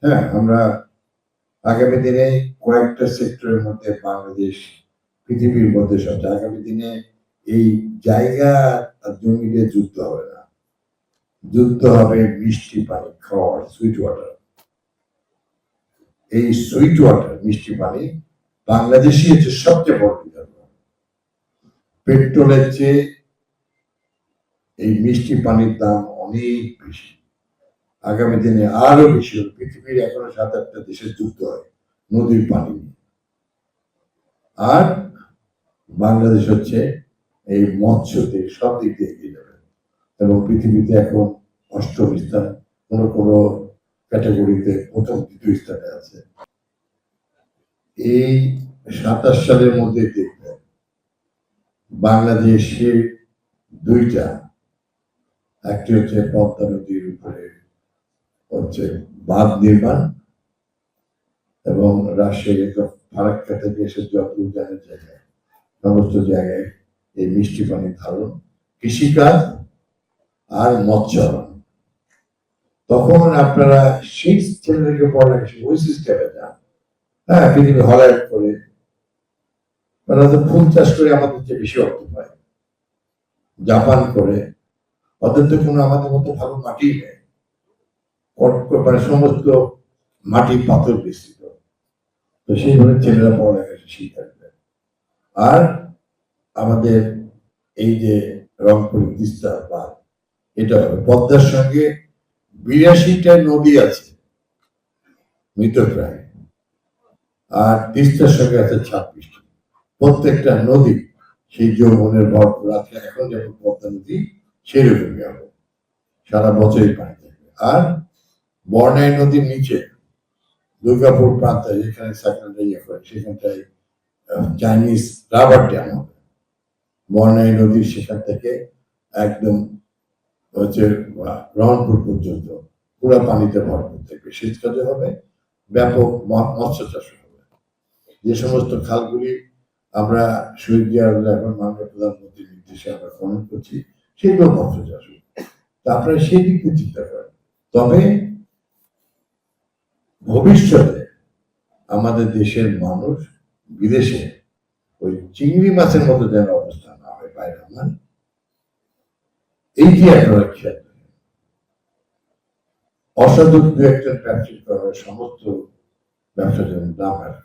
হ্যাঁ, আমরা আগামী দিনে কয়েকটা সেক্টরের মধ্যে বাংলাদেশ পৃথিবীর মধ্যে সবচেয়ে আগামী দিনে এই জায়গা আর জমি নিয়ে যুদ্ধ হবে না, যুদ্ধ হবে মিষ্টি পানি খাওয়ার, সুইট ওয়াটার। এই সুইট ওয়াটার মিষ্টি পানি বাংলাদেশই হচ্ছে সবচেয়ে বড় বিকল্প। পেট্রোলের চেয়ে এই মিষ্টি পানির দাম অনেক বেশি, আগামী দিনে আরো বেশি হবে। পৃথিবীর এখনো 7-8টা দেশের যুদ্ধ হয় নদীর পানি নিয়ে। আর বাংলাদেশ হচ্ছে এই মৎস্যতে সব দিক দিয়ে এগিয়ে যাবে এবং পৃথিবীতে এখন 8ম স্থান, কোনো কোনো ক্যাটাগরিতে 1ম 2য় স্থানে আছে। এই 27 সালের মধ্যে দেখবেন বাংলাদেশের 2টা, একটি হচ্ছে পদ্মা নদীর উপরে হচ্ছে বাঁধ নির্মাণ এবং রাজশাহী ফারাক্কা থেকে এসে যত উদ্যানের জায়গায় সমস্ত জায়গায় এই মিষ্টি পানি ধারণ, কৃষিকাজ আর মৎস্য। তখন আপনারা সেই ছেলেদেরকে পড়ালেখা ওই সিস্টেমে যান। হ্যাঁ, পৃথিবী হলাইট করে ওরা তো ফুল চাষ করে আমাদের চেয়ে বেশি অর্থ পায়। জাপান করে, ওদের তো কোনো আমাদের মতো ভালো মাটি নেই, মানে সমস্ত মাটি পাথর বিস্তৃত। তো সেইভাবে ছেলেরা পড়ালেখা শিখতে। আর আমাদের এই যে রংপুর তিস্তা বাঁধ, এটা হবে পদ্মার সঙ্গে 82টা নদী আছে মৃতপ্রায়, আর তিস্তার সঙ্গে আছে 26টি। প্রত্যেকটা নদী সেই যৌবনের ভরপুর আছে। এখন যেমন পদ্মা নদী সেরকমই হবে, সারা বছরই পানি থাকবে। আর বর্ণাই নদীর নিচে দুর্গাপুর প্রান্তে যেখানে সেকেন্ডারি করে সেখানটায় চাইনিজ রাবার ড্যাম হবে। বর্ণাই নদীর সেখান থেকে একদম হচ্ছে রংপুর পর্যন্ত পুরো পানিতে ভরপুর থাকবে। শীতকালে হবে, ব্যাপক মৎস্য চাষ হবে। যে সমস্ত খালগুলি আমরা শহীদ জিয়াউর রহমান মাননীয় প্রধানমন্ত্রীর নির্দেশে আমরা খনন করছি, সেগুলো মৎস্য চাষ হবে। তা আপনারা সেই দিক দিয়ে চিন্তা করেন। তবে ভবিষ্যতে আমাদের দেশের মানুষ বিদেশে ওই চিংড়ি মাছের মতো যেন অবস্থা না হয় বাইরে আমার, এইটি আপনারা খেয়াল করেন। অসাধু দু একজন ব্যবসায়িক সমস্ত ব্যবসা যেন না হয়।